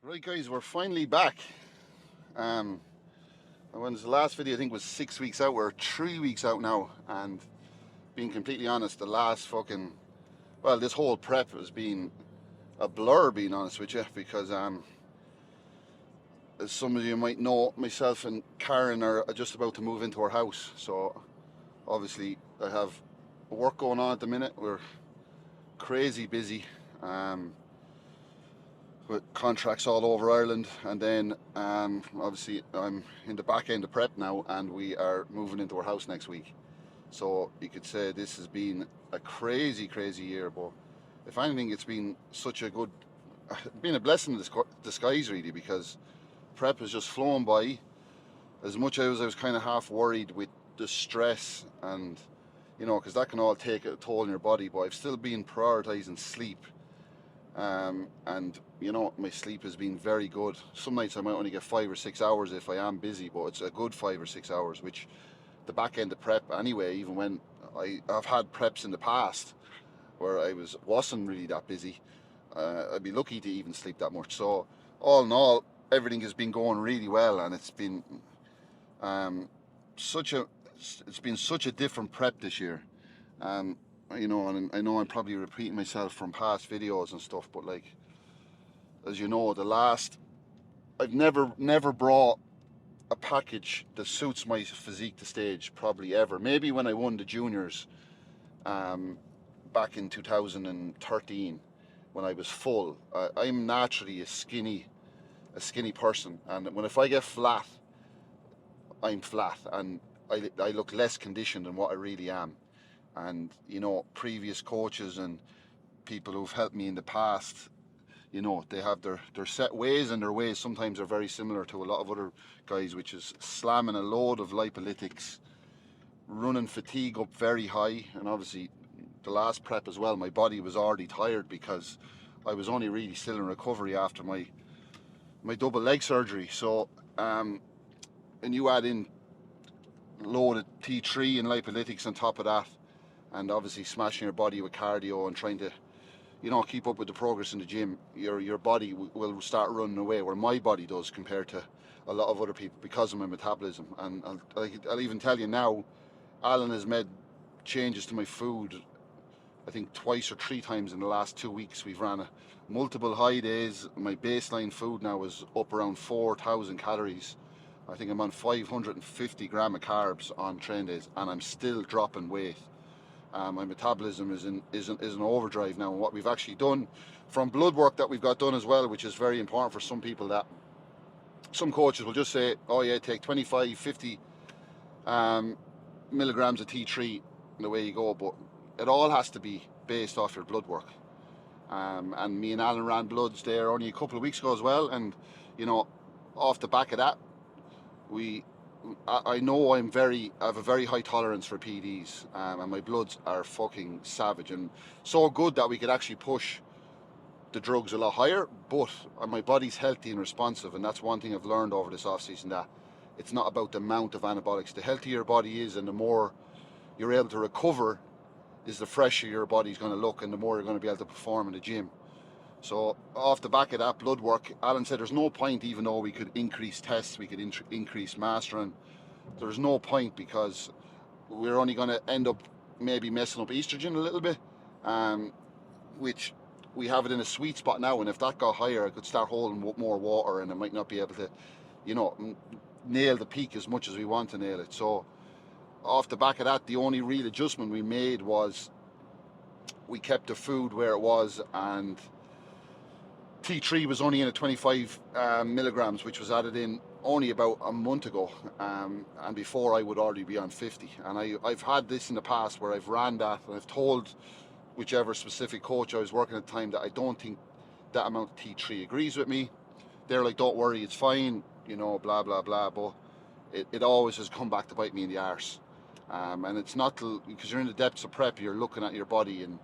Right guys, we're finally back. When was the last video? I think was 6 weeks out. We're 3 weeks out now, and being completely honest, the last this whole prep has been a blur, being honest with you, because as some of you might know, myself and Karen are just about to move into our house. So obviously I have work going on at the minute. We're crazy busy. With contracts all over Ireland, and then obviously I'm in the back end of prep now, and we are moving into our house next week. So you could say this has been a crazy year, but if anything, it's been been a blessing in disguise really, because prep has just flown by. As much as I was kind of half worried with the stress, and because that can all take a toll on your body, but I've still been prioritizing sleep. And my sleep has been very good. Some nights I might only get 5 or 6 hours if I am busy, but it's a good 5 or 6 hours, which the back end of prep anyway, even when I've had preps in the past where I wasn't really that busy, I'd be lucky to even sleep that much. So all in all, everything has been going really well, and it's been such a different prep this year. And I know I'm probably repeating myself from past videos and stuff, but like, as you know, I've never brought a package that suits my physique to stage, probably ever. Maybe when I won the juniors back in 2013, when I was full. I'm naturally a skinny person, and if I get flat, I'm flat, and I look less conditioned than what I really am. And previous coaches and people who've helped me in the past, they have their set ways, and their ways sometimes are very similar to a lot of other guys, which is slamming a load of lipolytics, running fatigue up very high. And obviously the last prep as well, my body was already tired because I was only really still in recovery after my double leg surgery. So and you add in loaded T3 and lipolytics on top of that, and obviously smashing your body with cardio and trying to keep up with the progress in the gym, your body will start running away, where my body does compared to a lot of other people, because of my metabolism. And I'll even tell you now, Alan has made changes to my food, I think 2 or 3 times in the last 2 weeks. We've ran multiple high days. My baseline food now is up around 4,000 calories. I think I'm on 550 gram of carbs on train days, and I'm still dropping weight. My metabolism is in overdrive now. And what we've actually done from blood work that we've got done as well, which is very important for some people, that some coaches will just say, oh yeah, take 25, 50 milligrams of T3 and away you go. But it all has to be based off your blood work. And me and Alan ran bloods there only a couple of weeks ago as well. And off the back of that, I know I have a very high tolerance for PDs, and my bloods are fucking savage, and so good that we could actually push the drugs a lot higher. But my body's healthy and responsive, and that's one thing I've learned over this off season, that it's not about the amount of anabolics. The healthier your body is, and the more you're able to recover, is the fresher your body's going to look, and the more you're going to be able to perform in the gym. So off the back of that blood work, Alan said there's no point, even though we could increase tests, we could increase mastering, there's no point, because we're only going to end up maybe messing up estrogen a little bit, which we have it in a sweet spot now, and if that got higher, I could start holding more water, and I might not be able to nail the peak as much as we want to nail it. So off the back of that, the only real adjustment we made was we kept the food where it was, and T3 was only in at 25 milligrams, which was added in only about a month ago, and before I would already be on 50. And I've had this in the past where I've ran that, and I've told whichever specific coach I was working at the time that I don't think that amount of T3 agrees with me. They're like, don't worry, it's fine, blah blah blah, but it always has come back to bite me in the arse. And it's not because you're in the depths of prep, you're looking at your body, and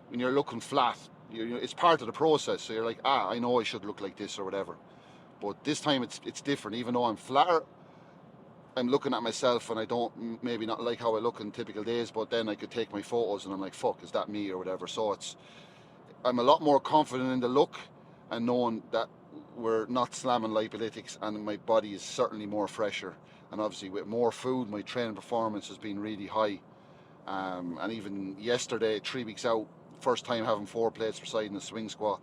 when you're looking flat, it's part of the process. So you're like, I know I should look like this or whatever. But this time it's different. Even though I'm flatter, I'm looking at myself, and I don't maybe not like how I look in typical days, but then I could take my photos and I'm like, fuck, is that me or whatever. So I'm a lot more confident in the look, and knowing that we're not slamming lipolytics and my body is certainly more fresher. And obviously with more food, my training performance has been really high. And even yesterday, 3 weeks out, first time having 4 plates per side in the swing squat,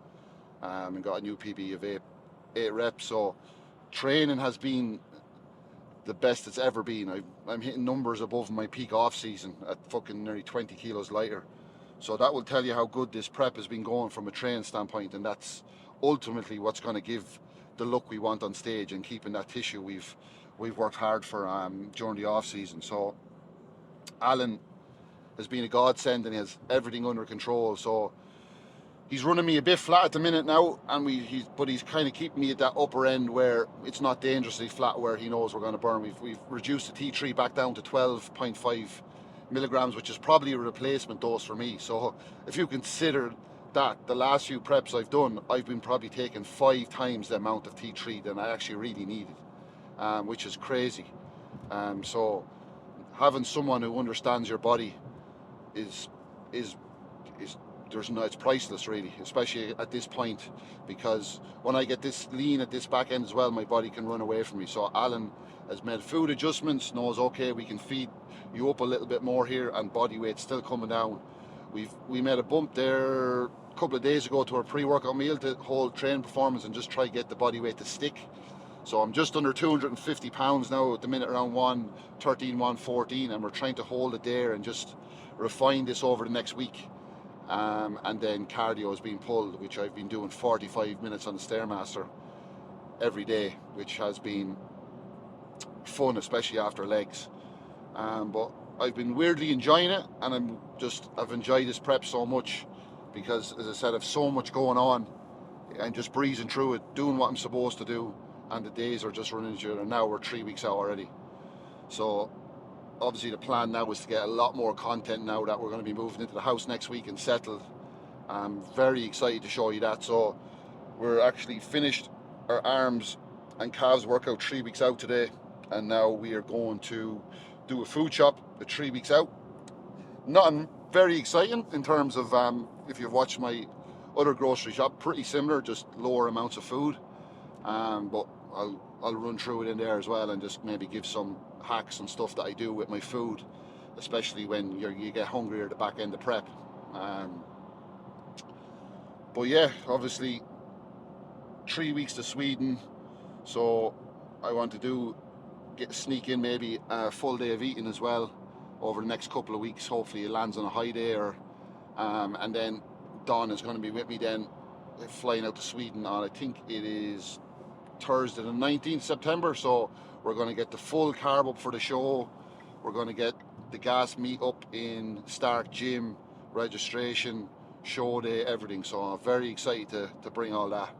and got a new PB of 8 reps. So training has been the best it's ever been. I'm hitting numbers above my peak off season at fucking nearly 20 kilos lighter. So that will tell you how good this prep has been going from a training standpoint, and that's ultimately what's going to give the look we want on stage and keeping that tissue we've worked hard for during the off season. So Alan has been a godsend and he has everything under control. So he's running me a bit flat at the minute now, and but he's kind of keeping me at that upper end where it's not dangerously flat, where he knows we're going to burn. We've reduced the T3 back down to 12.5 milligrams, which is probably a replacement dose for me. So if you consider that, the last few preps I've done, I've been probably taking 5 times the amount of T3 than I actually really needed, which is crazy. So having someone who understands your body is it's priceless, really, especially at this point, because when I get this lean at this back end as well, my body can run away from me. So Alan has made food adjustments, knows okay, we can feed you up a little bit more here, and body weight's still coming down. We made a bump there a couple of days ago to our pre-workout meal to hold training performance and just try to get the body weight to stick. So I'm just under 250 pounds now at the minute, around 113, 114, and we're trying to hold it there and just refine this over the next week. And then cardio is being pulled, which I've been doing 45 minutes on the Stairmaster every day, which has been fun, especially after legs. But I've been weirdly enjoying it, and I've enjoyed this prep so much because, as I said, I've so much going on and just breezing through it, doing what I'm supposed to do, and the days are just running each other. And now we're 3 weeks out already. So obviously the plan now is to get a lot more content now that we're going to be moving into the house next week and settled. I'm very excited to show you that. So we're actually finished our arms and calves workout 3 weeks out today, and now we are going to do a food shop at 3 weeks out. Nothing very exciting in terms of if you've watched my other grocery shop, pretty similar, just lower amounts of food, but I'll run through it in there as well and just maybe give some hacks and stuff that I do with my food, especially when you get hungrier at the back end of prep. But yeah, obviously 3 weeks to Sweden, so I want to sneak in maybe a full day of eating as well over the next couple of weeks. Hopefully it lands on a high day, and then Dawn is going to be with me then, flying out to Sweden on, I think it is Thursday the 19th September. So we're going to get the full carb up for the show. We're going to get the Gasp meet up in Stark Gym, registration, show day, everything. So I'm very excited to bring all that.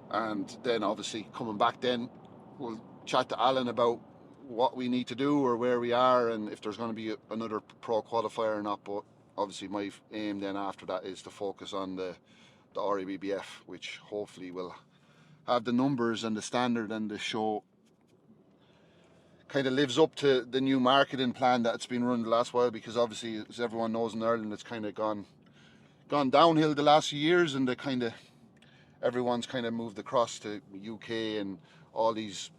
And then obviously coming back then, we'll chat to Alan about what we need to do or where we are and if there's going to be another pro qualifier or not. But obviously my aim then after that is to focus on the REBBF, which hopefully will have the numbers and the standard, and the show kind of lives up to the new marketing plan that's been run the last while, because obviously, as everyone knows, in Ireland it's kind of gone downhill the last few years, and everyone's kind of moved across to UK, and all these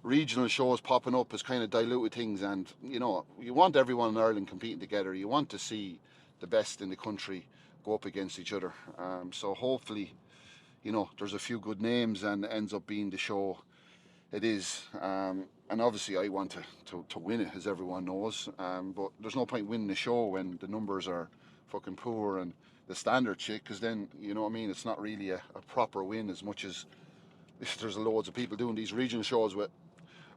regional shows popping up has kind of diluted things. And you want everyone in Ireland competing together. You want to see the best in the country go up against each other. So hopefully, there's a few good names and ends up being the show it is. And obviously I want to win it, as everyone knows. But there's no point winning the show when the numbers are fucking poor and the standard shit, because then, it's not really a proper win, as much as there's loads of people doing these regional shows with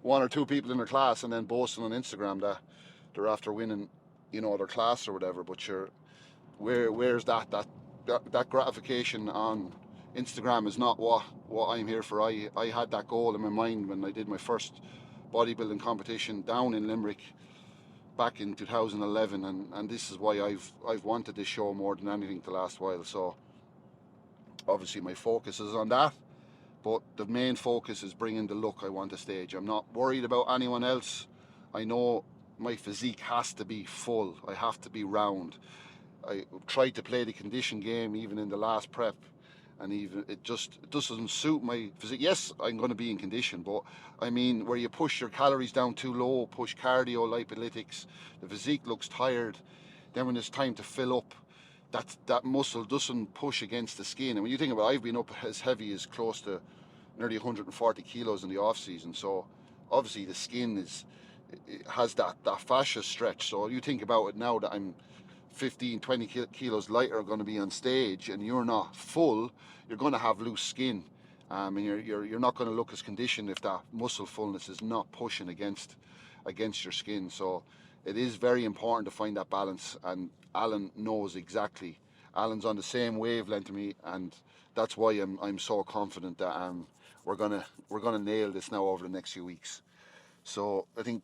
1 or 2 people in their class and then boasting on Instagram that they're after winning, their class or whatever. But where's that gratification on Instagram is not what I'm here for. I had that goal in my mind when I did my first bodybuilding competition down in Limerick back in 2011, and this is why I've wanted this show more than anything the last while. So obviously my focus is on that, but the main focus is bringing the look I want to stage. I'm not worried about anyone else. I know my physique has to be full. I have to be round. I tried to play the condition game even in the last prep, and even it doesn't suit my physique. Yes, I'm going to be in condition, but I mean, where you push your calories down too low, push cardio, lipolytics, the physique looks tired. Then when it's time to fill up, that muscle doesn't push against the skin. And when you think about it, I've been up as heavy as close to nearly 140 kilos in the off season. So obviously the skin it has that fascia stretch. So you think about it now that I'm 15, 20 kilos lighter going to be on stage, and you're not full, you're going to have loose skin, and you're not going to look as conditioned if that muscle fullness is not pushing against your skin. So it is very important to find that balance, and Alan knows exactly. Alan's on the same wavelength to me, and that's why I'm so confident that we're gonna nail this now over the next few weeks. So I think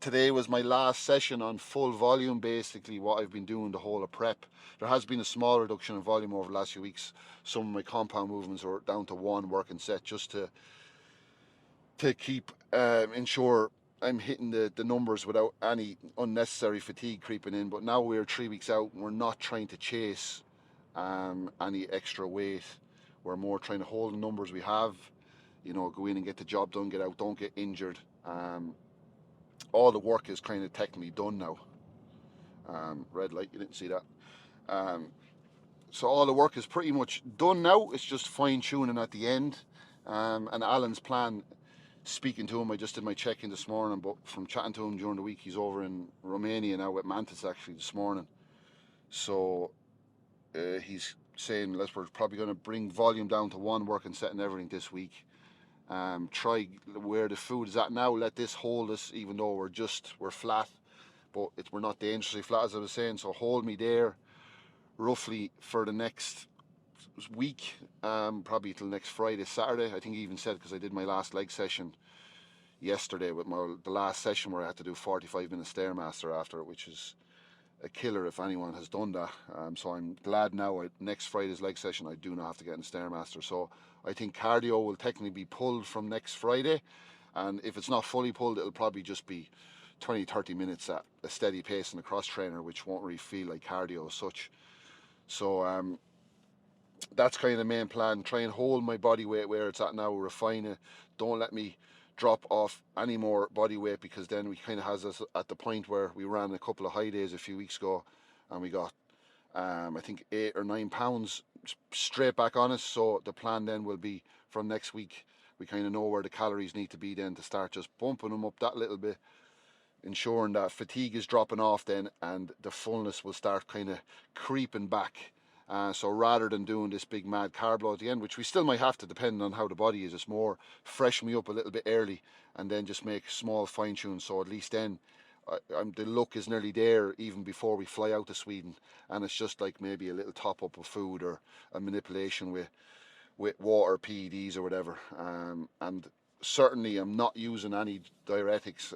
today was my last session on full volume, basically what I've been doing the whole of prep. There has been a small reduction in volume over the last few weeks. Some of my compound movements are down to one working set, just to keep ensure I'm hitting the numbers without any unnecessary fatigue creeping in. But now we're 3 weeks out, and we're not trying to chase any extra weight. We're more trying to hold the numbers we have, go in and get the job done, get out, don't get injured. All the work is kind of technically done now. Red light, you didn't see that. So all the work is pretty much done now. It's just fine tuning at the end. And Alan's plan, speaking to him, I just did my check-in this morning, but from chatting to him during the week, he's over in Romania now with Mantis actually this morning. So he's saying we're probably going to bring volume down to one working set and everything this week. Try where the food is at now, let this hold us, even though we're flat, but we're not dangerously flat, as I was saying. So hold me there roughly for the next week, probably till next Friday, Saturday. I think he even said, because I did my last leg session yesterday with the last session where I had to do 45-minute Stairmaster after it, which is a killer if anyone has done that. So I'm glad now next Friday's leg session I do not have to get in Stairmaster. So I think cardio will technically be pulled from next Friday, and if it's not fully pulled, it'll probably just be 20-30 minutes at a steady pace in a cross trainer, which won't really feel like cardio as such. So that's kind of the main plan. Try and hold my body weight where it's at now, refine it. Don't let me drop off any more body weight, because then we kind of has us at the point where we ran a couple of high days a few weeks ago, and we got I think 8 or 9 pounds straight back on us. So the plan then will be from next week, we kind of know where the calories need to be then to start just bumping them up that little bit, ensuring that fatigue is dropping off then, and the fullness will start kind of creeping back. So rather than doing this big mad carb load at the end, which we still might have to, depending on how the body is, it's more fresh me up a little bit early and then just make small fine tunes. So at least then the look is nearly there even before we fly out to Sweden, and it's just like maybe a little top up of food or a manipulation with water, PEDs or whatever. And certainly I'm not using any diuretics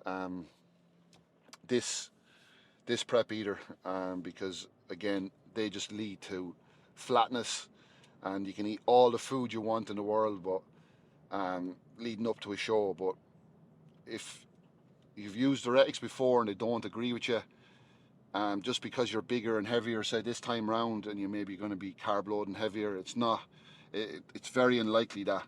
this prep either, because again, they just lead to flatness, and you can eat all the food you want in the world, but leading up to a show. But if you've used diuretics before and they don't agree with you, just because you're bigger and heavier, say this time round, and you may be going to be carb loading heavier, it's very unlikely that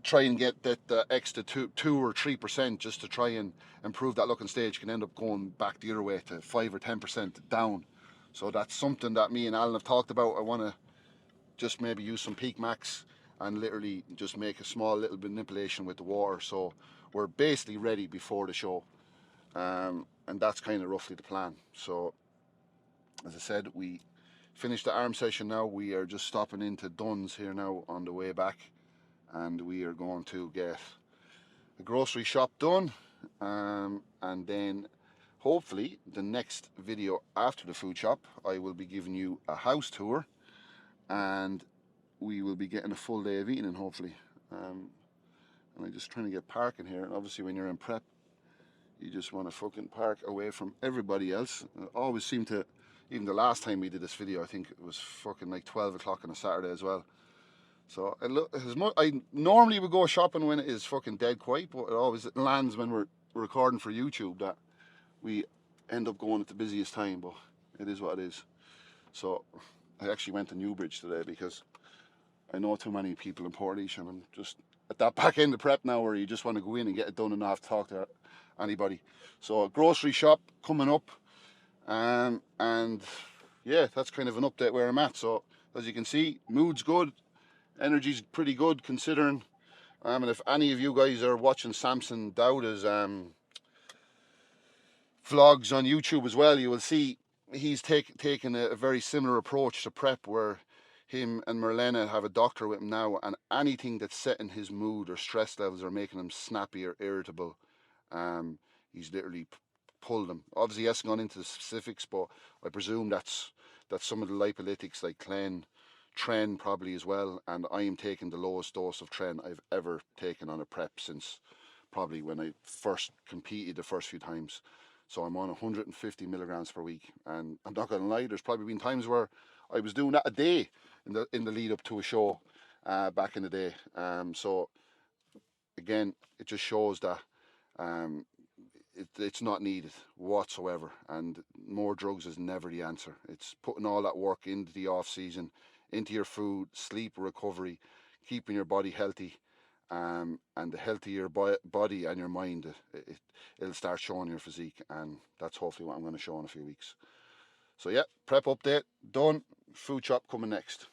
try and get the extra 2 or 3% just to try and improve that look on stage can end up going back the other way to 5 or 10% down. So that's something that me and Alan have talked about. I want to just maybe use some Peak Max and literally just make a small little manipulation with the water, so we're basically ready before the show, and that's kind of roughly the plan. So as I said, we finished the arm session now. We are just stopping into Dunn's here now on the way back, and we are going to get the grocery shop done, and then hopefully the next video after the food shop I will be giving you a house tour, and we will be getting a full day of eating hopefully. And I'm just trying to get parking here, and obviously when you're in prep you just want to fucking park away from everybody else. I always seem to, even the last time we did this video, I think it was fucking like 12 o'clock on a Saturday as well. So I normally would go shopping when it is fucking dead quiet, but it always lands when we're recording for YouTube that we end up going at the busiest time, but it is what it is. So I actually went to Newbridge today because I know too many people in Portage, and I'm just at that back end of prep now where you just want to go in and get it done and not have to talk to anybody. So a grocery shop coming up, and yeah, that's kind of an update where I'm at. So as you can see, mood's good, energy's pretty good considering. And if any of you guys are watching Samson Dowda's vlogs on YouTube as well, you will see he's taken a very similar approach to prep, where him and Marlena have a doctor with him now, and anything that's setting his mood or stress levels or making him snappy or irritable, he's literally pulled them. Obviously, he hasn't gone into the specifics, but I presume that's some of the lipolytics like Tren probably as well, and I am taking the lowest dose of Tren I've ever taken on a prep since probably when I first competed the first few times. So I'm on 150 milligrams per week, and I'm not gonna lie, there's probably been times where I was doing that a day in the lead up to a show back in the day. So again, it just shows that it's not needed whatsoever, and more drugs is never the answer. It's putting all that work into the off season, into your food, sleep, recovery, keeping your body healthy, and the healthier body and your mind, it'll start showing your physique, and that's hopefully what I'm going to show in a few weeks. So yeah, prep update done. Food shop coming next.